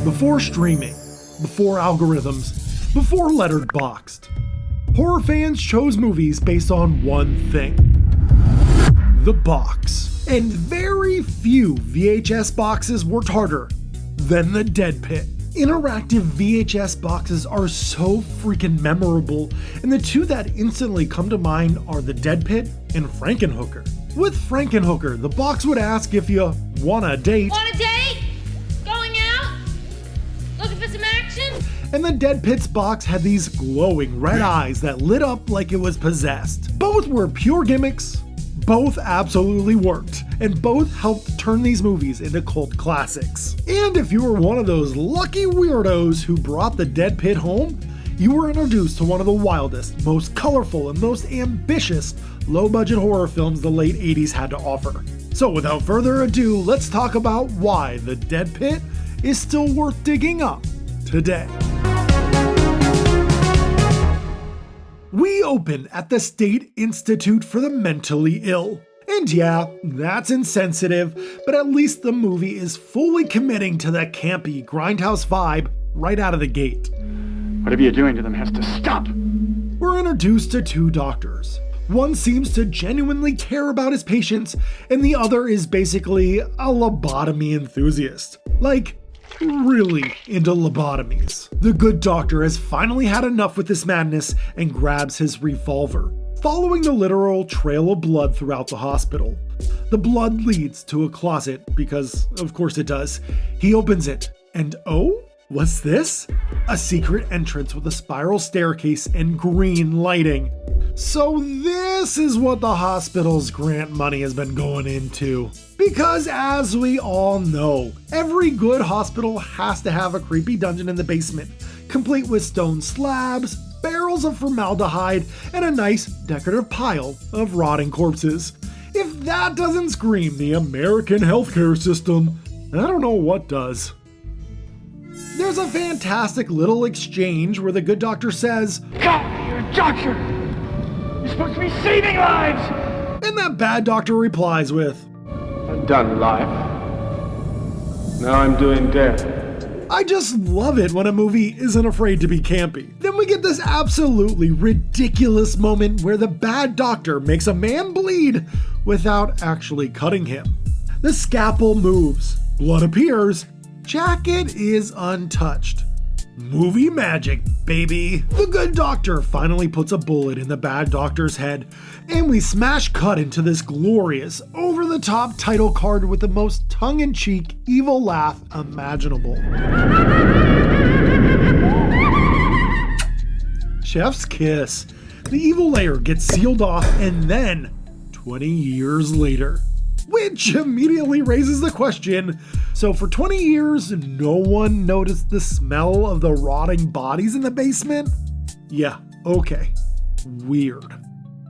Before streaming, before algorithms, before letterboxed, horror fans chose movies based on one thing: the box. And very few VHS boxes worked harder than the Dead Pit. Interactive VHS boxes are so freaking memorable, and the two that instantly come to mind are the Dead Pit and Frankenhooker. With Frankenhooker, the box would ask if you want a date. Want a date? Going out? Looking for some action? And the Dead Pit's box had these glowing red eyes that lit up like it was possessed. Both were pure gimmicks, both absolutely worked, and both helped turn these movies into cult classics. And if you were one of those lucky weirdos who brought the Dead Pit home, you were introduced to one of the wildest, most colorful, and most ambitious low-budget horror films the late 80s had to offer. So without further ado, let's talk about why the Dead Pit is still worth digging up today. We open at the State Institute for the Mentally Ill. And yeah, that's insensitive, but at least the movie is fully committing to that campy grindhouse vibe right out of the gate. Whatever you're doing to them has to stop. We're introduced to two doctors. One seems to genuinely care about his patients, and the other is basically a lobotomy enthusiast. Like, really into lobotomies. The good doctor has finally had enough with this madness and grabs his revolver, following the literal trail of blood throughout the hospital. The blood leads to a closet because, of course it does. He opens it, and oh, what's this? A secret entrance with a spiral staircase and green lighting. So this is what the hospital's grant money has been going into. Because as we all know, every good hospital has to have a creepy dungeon in the basement, complete with stone slabs, barrels of formaldehyde, and a nice decorative pile of rotting corpses. If that doesn't scream the American healthcare system, I don't know what does. There's a fantastic little exchange where the good doctor says, God, you're a doctor! You're supposed to be saving lives! And that bad doctor replies with, I've done life. Now I'm doing death. I just love it when a movie isn't afraid to be campy. Then we get this absolutely ridiculous moment where the bad doctor makes a man bleed without actually cutting him. The scalpel moves, blood appears, jacket is untouched. Movie magic, baby. The good doctor finally puts a bullet in the bad doctor's head, and we smash cut into this glorious, over-the-top title card with the most tongue-in-cheek, evil laugh imaginable. Chef's kiss. The evil layer gets sealed off, and then, 20 years later, which immediately raises the question, so for 20 years, no one noticed the smell of the rotting bodies in the basement? Yeah, okay. Weird.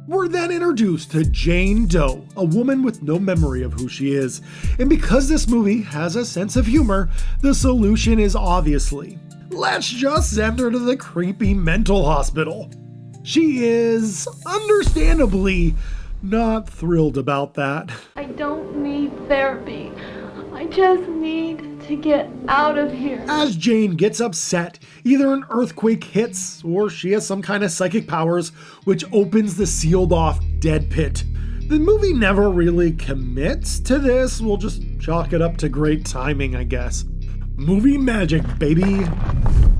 We're then introduced to Jane Doe, a woman with no memory of who she is. And because this movie has a sense of humor, the solution is obviously, let's just send her to the creepy mental hospital. She is, understandably, not thrilled about that. I don't need therapy. I just need to get out of here. As Jane gets upset, either an earthquake hits or she has some kind of psychic powers which opens the sealed off Dead Pit. The movie never really commits to this. We'll just chalk it up to great timing, I guess. Movie magic, baby.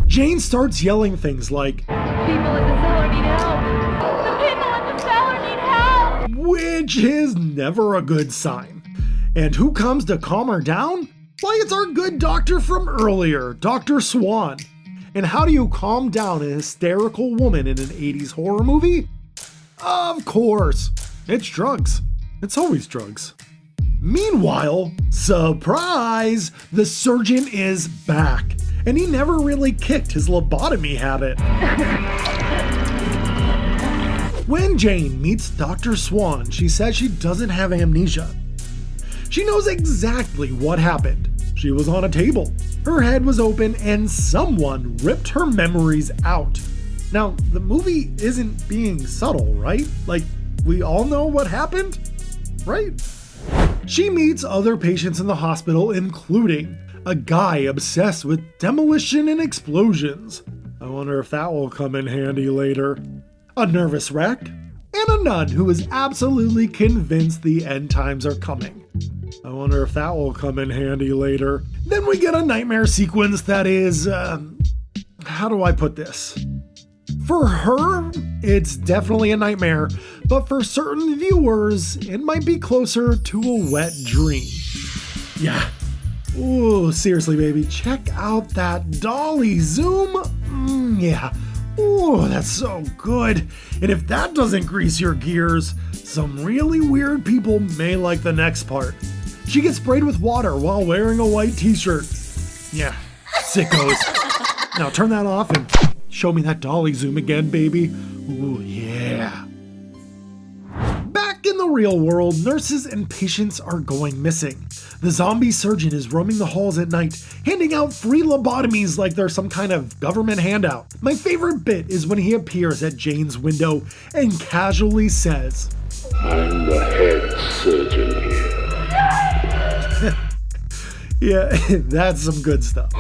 Jane starts yelling things like, People in the cellar need help. The people in the cellar need help. which is never a good sign. And who comes to calm her down? Why, it's our good doctor from earlier, Dr. Swan. And how do you calm down a hysterical woman in an 80s horror movie? Of course, it's drugs. It's always drugs. Meanwhile, surprise, the surgeon is back. And he never really kicked his lobotomy habit. When Jane meets Dr. Swan, she says she doesn't have amnesia. She knows exactly what happened. She was on a table, her head was open, and someone ripped her memories out. Now, the movie isn't being subtle, right? Like, we all know what happened, right? She meets other patients in the hospital, including A guy obsessed with demolition and explosions. I wonder if that will come in handy later. A nervous wreck. And a nun who is absolutely convinced the end times are coming. I wonder if that will come in handy later. Then we get a nightmare sequence that is, how do I put this? For her, it's definitely a nightmare, but for certain viewers, it might be closer to a wet dream. Yeah. Ooh, seriously, baby, check out that dolly zoom. Yeah. Ooh, that's so good. And if that doesn't grease your gears, some really weird people may like the next part. She gets sprayed with water while wearing a white t-shirt. Yeah, sickos. Now turn that off and show me that dolly zoom again, baby. Ooh, yeah. Back in the real world, nurses and patients are going missing. The zombie surgeon is roaming the halls at night, handing out free lobotomies like they're some kind of government handout. My favorite bit is when he appears at Jane's window and casually says, I'm the head surgeon here. Yeah, that's some good stuff.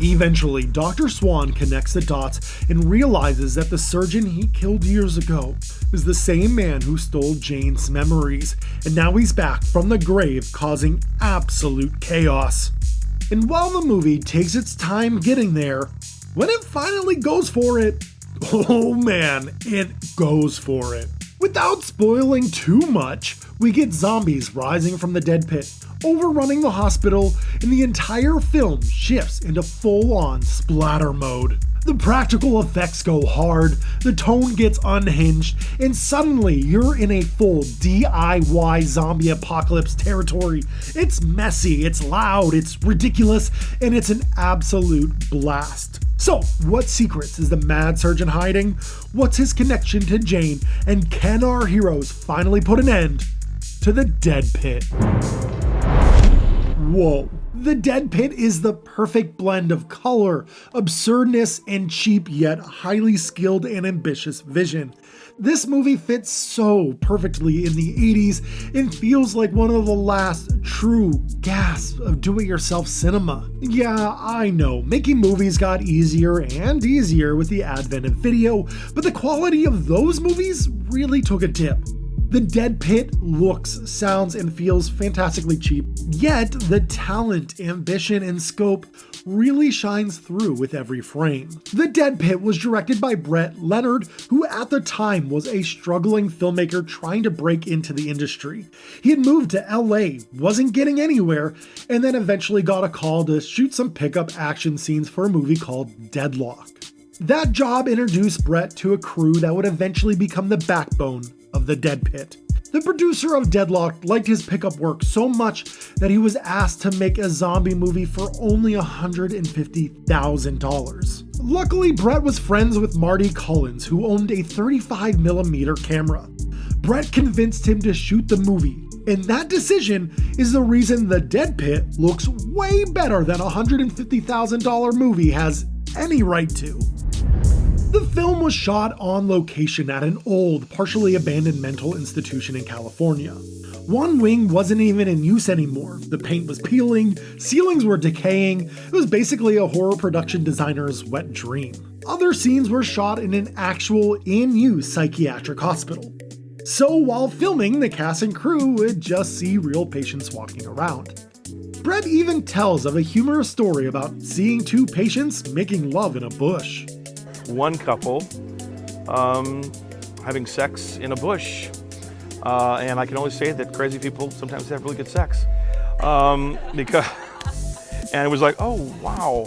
Eventually, Dr. Swan connects the dots and realizes that the surgeon he killed years ago is the same man who stole Jane's memories, and now he's back from the grave causing absolute chaos. And while the movie takes its time getting there, when it finally goes for it, oh man, it goes for it. Without spoiling too much, we get zombies rising from the dead pit, overrunning the hospital, and the entire film shifts into full-on splatter mode. The practical effects go hard, the tone gets unhinged, and suddenly you're in a full DIY zombie apocalypse territory. It's messy, it's loud, it's ridiculous, and it's an absolute blast. So, what secrets is the mad surgeon hiding? What's his connection to Jane? And can our heroes finally put an end to the dead pit? Whoa. The Dead Pit is the perfect blend of color, absurdness, and cheap yet highly skilled and ambitious vision. This movie fits so perfectly in the 80s and feels like one of the last true gasps of do-it-yourself cinema. Yeah, I know, making movies got easier and easier with the advent of video, but the quality of those movies really took a dip. The Dead Pit looks, sounds, and feels fantastically cheap, yet the talent, ambition, and scope really shines through with every frame. The Dead Pit was directed by Brett Leonard, who at the time was a struggling filmmaker trying to break into the industry. He had moved to LA, wasn't getting anywhere, and then eventually got a call to shoot some pickup action scenes for a movie called Deadlock. That job introduced Brett to a crew that would eventually become the backbone of the Dead Pit. The producer of Deadlock liked his pickup work so much that he was asked to make a zombie movie for only $150,000. Luckily, Brett was friends with Marty Collins, who owned a 35mm camera. Brett convinced him to shoot the movie, and that decision is the reason The Dead Pit looks way better than a $150,000 movie has any right to. The film was shot on location at an old, partially abandoned mental institution in California. One wing wasn't even in use anymore. The paint was peeling, ceilings were decaying. It was basically a horror production designer's wet dream. Other scenes were shot in an actual, in-use psychiatric hospital. So while filming, the cast and crew would just see real patients walking around. Brett even tells of a humorous story about seeing two patients making love in a bush. One couple having sex in a bush. And I can only say that crazy people sometimes have really good sex. And it was like, oh, wow.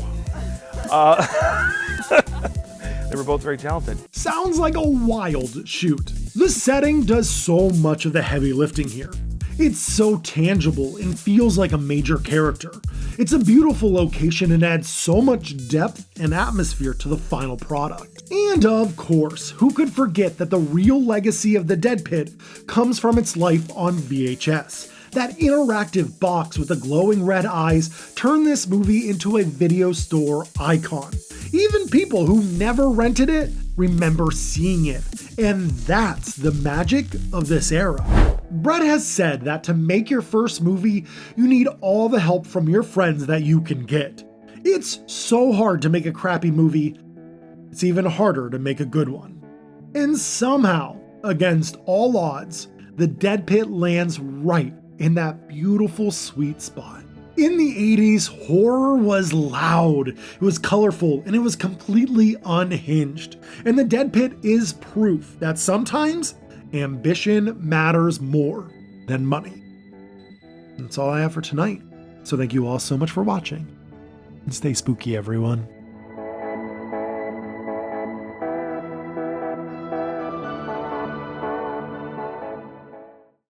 They were both very talented. Sounds like a wild shoot. The setting does so much of the heavy lifting here. It's so tangible and feels like a major character. It's a beautiful location and adds so much depth and atmosphere to the final product. And of course, who could forget that the real legacy of the Dead Pit comes from its life on VHS. That interactive box with the glowing red eyes turned this movie into a video store icon. Even people who never rented it remember seeing it. And that's the magic of this era. Brett has said that to make your first movie, you need all the help from your friends that you can get. It's so hard to make a crappy movie, it's even harder to make a good one. And somehow, against all odds, the Dead Pit lands right in that beautiful sweet spot. In the 80s, horror was loud, it was colorful, and it was completely unhinged. And the Dead Pit is proof that sometimes ambition matters more than money. That's all I have for tonight. So thank you all so much for watching. And stay spooky, everyone.